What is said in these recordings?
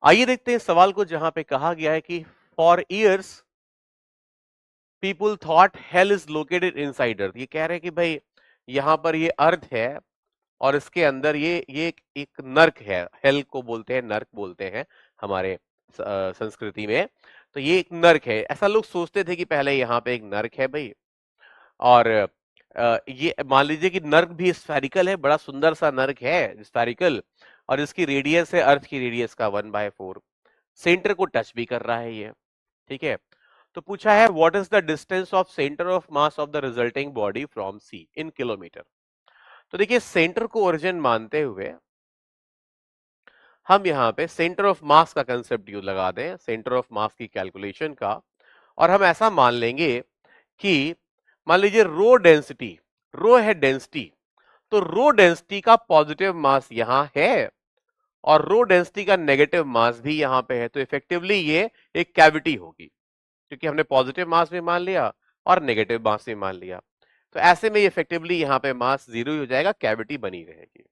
आइए देखते हैं इस सवाल को, जहां पे कहा गया है कि for years people thought hell is located inside earth. ये कह रहे हैं कि भाई यहां पर ये अर्थ है और इसके अंदर ये एक नर्क है। हेल को बोलते हैं, नर्क बोलते हैं हमारे संस्कृति में। तो ये एक नर्क है, ऐसा लोग सोचते थे कि पहले यहाँ पे एक नर्क है भाई। और ये मान लीजिए कि नर्क भी स्फेरिकल है, बड़ा सुंदर सा नर्क है स्फेरिकल, और इसकी रेडियस है अर्थ की रेडियस का 1/4। सेंटर को टच भी कर रहा है ये, ठीक है। तो पूछा है what is the distance of centre of mass of the resulting body from C in kilometre. तो देखिए सेंटर को ओरिजिन मानते हुए हम यहाँ पे सेंटर ऑफ मास का कंसेप्ट यूज लगा दें, सेंटर ऑफ मास की कैलकुलेशन का। और हम ऐसा मान लेंगे कि मान लीजिए रो डेंसिटी, रो है डेंसिटी, तो रो डेंसिटी का पॉजिटिव मास यहां है और रो डेंसिटी का नेगेटिव मास भी यहां पे है। तो इफेक्टिवली ये एक कैविटी होगी, क्योंकि हमने पॉजिटिव मास भी मान लिया और नेगेटिव मास भी मान लिया। तो ऐसे में इफेक्टिवली यहां पे मास जीरो ही हो जाएगा, कैविटी बनी रहेगी।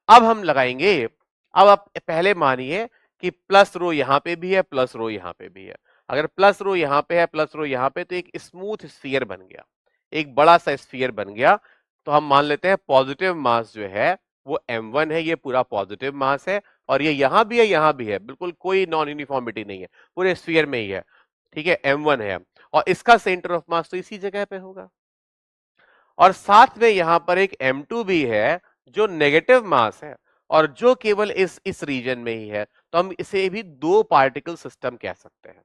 अब हम लगाएंगे, अब आप पहले मानिए कि प्लस रो यहां पे भी है, प्लस रो यहां पे भी है। अगर प्लस रो यहां पे है, प्लस रो यहां पे, तो एक स्मूथ स्फीयर बन गया, एक बड़ा सा स्फीयर बन गया। तो हम मान लेते हैं पॉजिटिव मास जो है वो m1 है, ये पूरा पॉजिटिव मास है। और ये यहां भी है, यहां भी है, बिल्कुल कोई नॉन यूनिफॉर्मिटी नहीं है, पूरे स्फीयर में ही है, ठीक है, m1 है। और इसका सेंटर ऑफ मास तो इसी जगह पे होगा। और साथ में यहां पर एक m2 भी है जो नेगेटिव मास है और जो केवल इस रीजन में ही है। तो हम इसे भी दो पार्टिकल सिस्टम कह सकते हैं,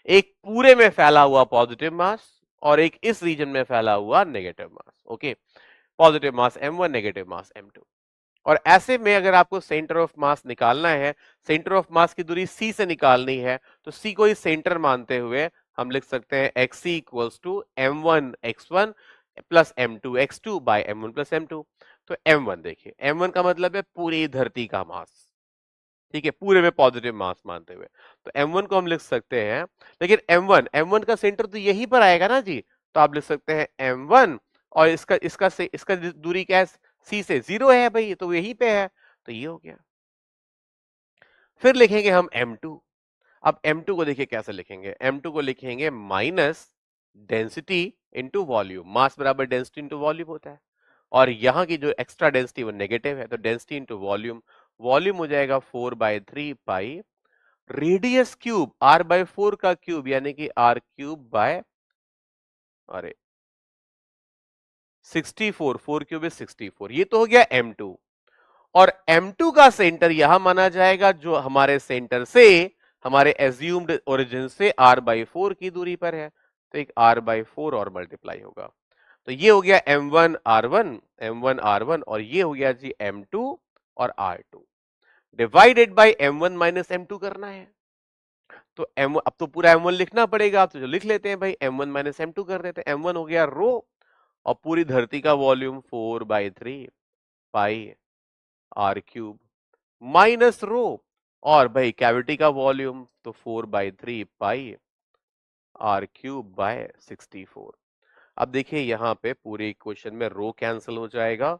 एक पूरे में फैला हुआ पॉजिटिव मास और एक इस रीजन में फैला हुआ नेगेटिव मास। ओके, पॉजिटिव मास m1, नेगेटिव मास m2। और ऐसे में अगर आपको सेंटर ऑफ मास निकालना है, सेंटर ऑफ मास की दूरी c से निकालनी है, तो c को ही सेंटर मानते हुए हम लिख सकते हैं xc equals to m1 x1 plus m2 x2 by m1 plus m2। तो m1 देखिए, m1 का मतलब है पूरी धरती का मास, ठीक है, पूरे में पॉजिटिव मास मानते हुए। तो m1 को हम लिख सकते हैं, लेकिन m1 का सेंटर तो यहीं पर आएगा ना जी। तो आप लिख सकते हैं m1 और इसका दूरी क्या है, c से 0 है भाई, तो यहीं पे है, तो ये हो गया। फिर लिखेंगे हम m2। अब m2 को देखिए कैसे लिखेंगे, m2 को लिखेंगे माइनस डेंसिटी इंटू वॉल्यूम, मास बराबर डेंसिटी इंटू वॉल्यूम होता है। और यहाँ की जो एक्स्ट्रा डेंसिटी वो नेगेटिव है, तो डेंसिटी इंटू वॉल्यूम, वॉल्यूम हो जाएगा 4/3 पाई रेडियस क्यूब, r/4 का क्यूब यानी कि r क्यूब बाय, अरे 64, 4 क्यूब इज 64। ये तो हो गया m2। और m2 का सेंटर यहां माना जाएगा जो हमारे सेंटर से, हमारे एज्यूम्ड ओरिजिन से r/4 की दूरी पर है। तो एक r/4 और मल्टीप्लाई होगा। तो ये हो गया m1 r1, m1 r1, और ये हो गया जी m2 और r2 divided by m1 minus m2 करना है। तो अब तो पूरा m1 लिखना पड़ेगा, तो जो लिख लेते हैं भाई, m1 माइनस m2 कर देते हैं। m1 हो गया रो और पूरी धरती का वॉल्यूम 4/3 पाई r क्यूब माइनस रो, और भाई कैविटी का वॉल्यूम तो 4/3 पाई r क्यूब बाय 64। अब देखिए यहाँ पे पूरे इक्वेशन में रो कैंसिल हो जाएगा,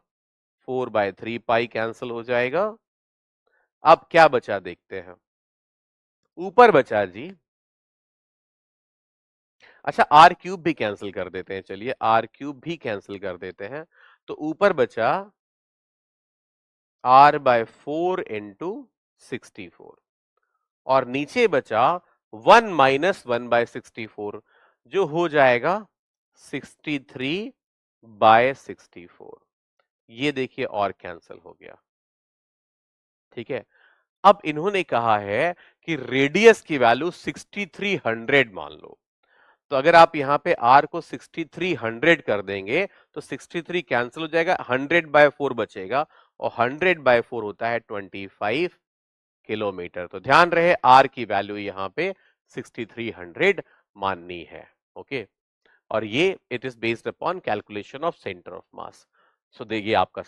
4/3 पाई कैंसिल हो जाएगा। अब क्या बचा देखते हैं, ऊपर बचा जी, अच्छा आर क्यूब भी कैंसिल कर देते हैं, चलिए आर क्यूब भी कैंसिल कर देते हैं। तो ऊपर बचा r/4 इंटू 64 और नीचे बचा 1 - 1/64 जो हो जाएगा 63/64। ये देखिए और कैंसिल हो गया, ठीक है। अब इन्होंने कहा है कि रेडियस की वैल्यू 6300 मान लो। तो अगर आप यहाँ पे r को 6300 कर देंगे तो 63 कैंसिल हो जाएगा, 100/4 बचेगा और 100/4 होता है 25 किलोमीटर। तो ध्यान रहे r की वैल्यू यहाँ पे 6300 माननी है। ओके, और ये it is based upon calculation of centre of mass. So देखिए आपका